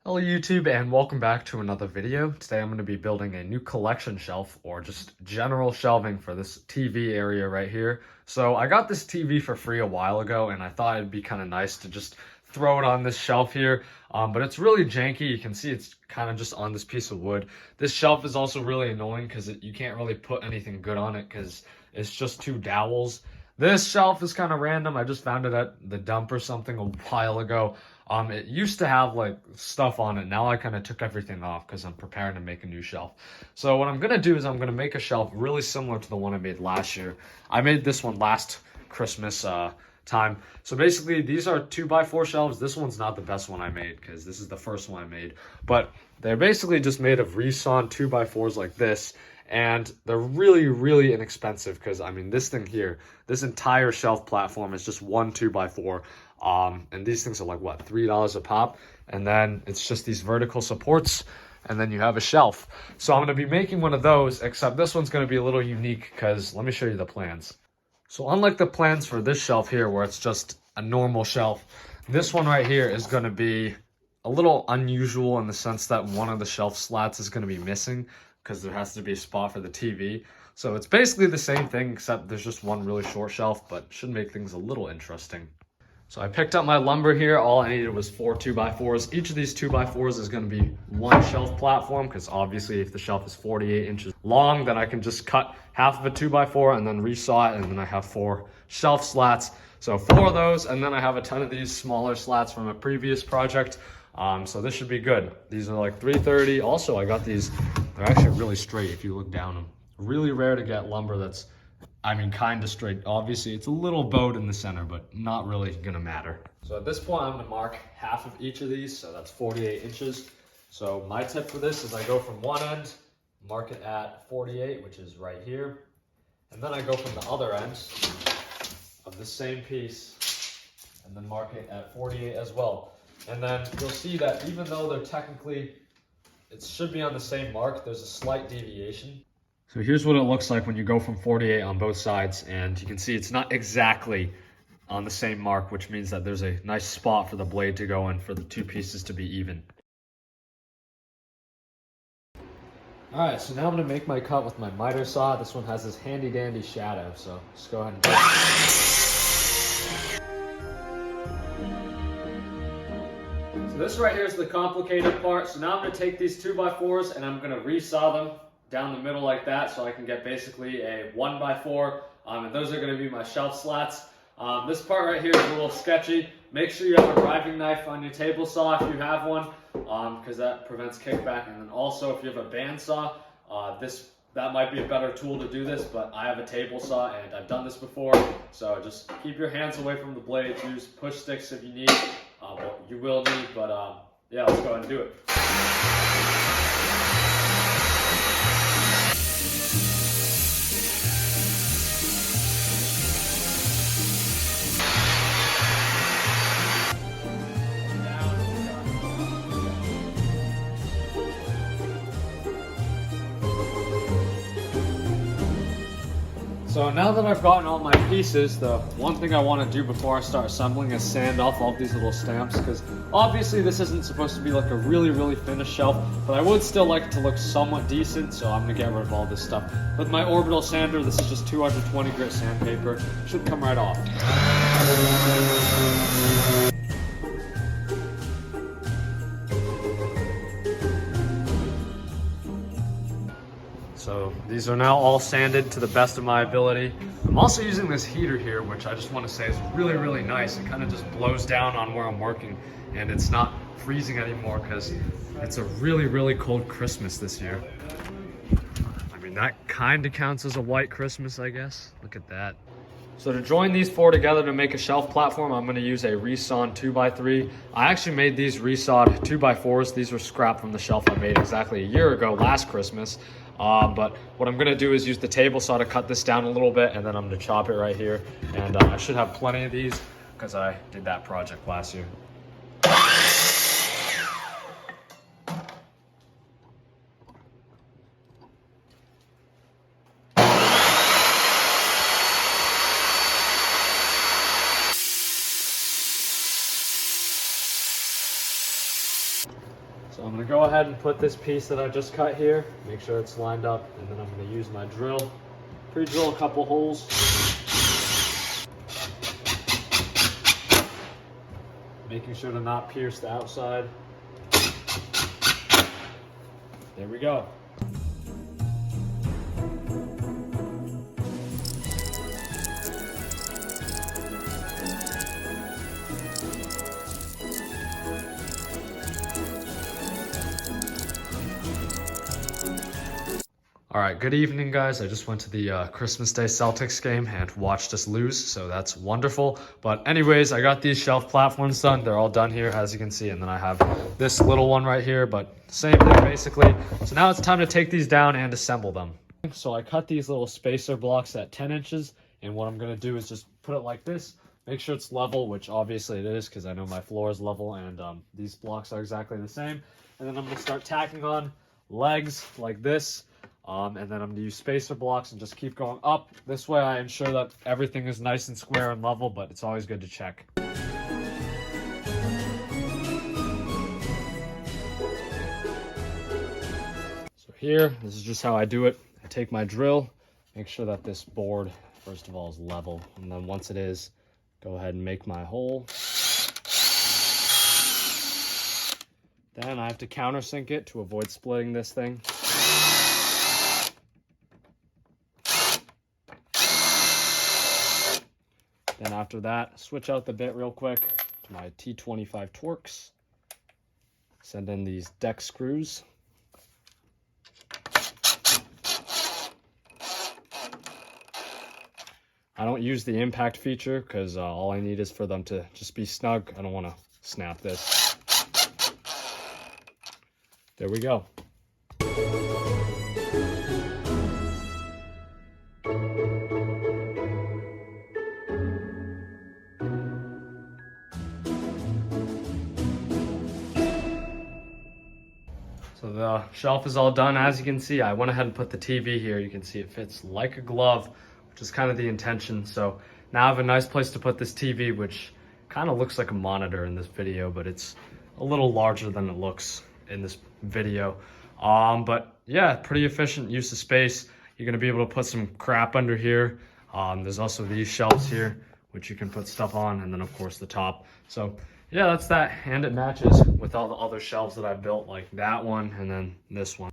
Hello YouTube and welcome back to another video. Today I'm going to be building a new collection shelf or just general shelving for this TV area right here. So I got this TV for free a while ago and I thought it'd be kind of nice to just throw it on this shelf here. But it's really janky. You can see it's kind of just on this piece of wood. This shelf is also really annoying because you can't really put anything good on it because it's just two dowels. This shelf is kind of random. I just found it at the dump or something a while ago. It used to have like stuff on it. Now I kind of took everything off because I'm preparing to make a new shelf. So what I'm gonna do is I'm gonna make a shelf really similar to the one I made last year. I made this one last Christmas time. So basically these are 2x4 shelves. This one's not the best one I made because this is the first one I made. But they're basically just made of Reson 2x4s like this. And they're really, really inexpensive because I mean this thing here, this entire shelf platform is just one 2x4. And these things are like what, $3 a pop, and then it's just these vertical supports, and then you have a shelf. So I'm going to be making one of those, except this one's going to be a little unique because let me show you the plans. So unlike the plans for this shelf here where it's just a normal shelf, this one right here is going to be a little unusual in the sense that one of the shelf slats is going to be missing because there has to be a spot for the TV. So it's basically the same thing except there's just one really short shelf, but should make things a little interesting. So I picked up my lumber here. All I needed was 4 2x4s. Each of these 2x4s is going to be one shelf platform because obviously if the shelf is 48 inches long, then I can just cut half of a 2x4 and then resaw it, and then I have 4 shelf slats. So 4 of those, and then I have a ton of these smaller slats from a previous project. So this should be good. These are like 330. Also, I got these. They're actually really straight if you look down them. Really rare to get lumber that's kind of straight. Obviously, it's a little bowed in the center, but not really gonna matter. So at this point, I'm gonna mark half of each of these, so that's 48 inches. So my tip for this is I go from one end, mark it at 48, which is right here, and then I go from the other end of the same piece, and then mark it at 48 as well. And then you'll see that even though they're technically, it should be on the same mark, there's a slight deviation. So here's what it looks like when you go from 48 on both sides, and you can see it's not exactly on the same mark, which means that there's a nice spot for the blade to go in for the two pieces to be even. All right, so now I'm gonna make my cut with my miter saw. This one has this handy dandy shadow, so just go ahead and do it. So this right here is the complicated part. So now I'm gonna take these 2x4s and I'm gonna resaw them down the middle like that so I can get basically a 1x4, and those are going to be my shelf slats. This part right here is a little sketchy. Make sure you have a riving knife on your table saw if you have one, because that prevents kickback. And then also if you have a bandsaw, that might be a better tool to do this, but I have a table saw and I've done this before, so just keep your hands away from the blades. Use push sticks if you need, you will need, but yeah, let's go ahead and do it. So now that I've gotten all my pieces, the one thing I want to do before I start assembling is sand off all these little stamps, because obviously this isn't supposed to be like a really finished shelf, but I would still like it to look somewhat decent, so I'm going to get rid of all this stuff. With my orbital sander, this is just 220 grit sandpaper, should come right off. So these are now all sanded to the best of my ability. I'm also using this heater here, which I just want to say is really nice. It kind of just blows down on where I'm working, and it's not freezing anymore because it's a really cold Christmas this year. I mean, that kind of counts as a white Christmas, I guess. Look at that. So to join these 4 together to make a shelf platform, I'm going to use a Reson 2x3. I actually made these resawed 2x4s. These were scrap from the shelf I made exactly a year ago, last Christmas. But what I'm going to do is use the table saw to cut this down a little bit, and then I'm going to chop it right here. And I should have plenty of these because I did that project last year. So I'm gonna go ahead and put this piece that I just cut here, make sure it's lined up, and then I'm gonna use my drill, pre-drill a couple holes. Making sure to not pierce the outside. There we go. All right, good evening, guys. I just went to the Christmas Day Celtics game and watched us lose, so that's wonderful. But anyways, I got these shelf platforms done. They're all done here, as you can see, and then I have this little one right here, but same thing basically. So now it's time to take these down and assemble them. So I cut these little spacer blocks at 10 inches, and what I'm gonna do is just put it like this, make sure it's level, which obviously it is, because I know my floor is level, and these blocks are exactly the same. And then I'm gonna start tacking on legs like this. And then I'm going to use spacer blocks and just keep going up. This way I ensure that everything is nice and square and level, but it's always good to check. So here, this is just how I do it. I take my drill, make sure that this board, first of all, is level. And then once it is, go ahead and make my hole. Then I have to countersink it to avoid splitting this thing. Then after that, switch out the bit real quick to my T25 Torx. Send in these deck screws. I don't use the impact feature because all I need is for them to just be snug. I don't want to snap this. There we go. So the shelf is all done. As you can see, I went ahead and put the TV here. You can see it fits like a glove, which is kind of the intention. So now I have a nice place to put this TV, which kind of looks like a monitor in this video, but it's a little larger than it looks in this video. But yeah, pretty efficient use of space. You're gonna be able to put some crap under here. There's also these shelves here, which you can put stuff on, and then of course the top. So yeah, that's that, and it matches with all the other shelves that I built, like that one and then this one.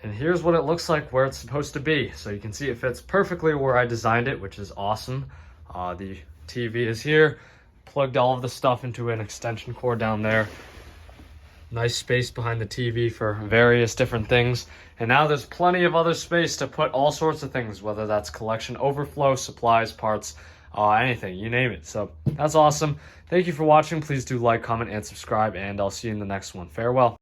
And here's what it looks like where it's supposed to be. So you can see it fits perfectly where I designed it, which is awesome. The TV is here, plugged all of the stuff into an extension cord down there. Nice space behind the TV for various different things. And now there's plenty of other space to put all sorts of things, whether that's collection overflow, supplies, parts, anything, you name it. So that's awesome. Thank you for watching. Please do like, comment, and subscribe, and I'll see you in the next one. Farewell.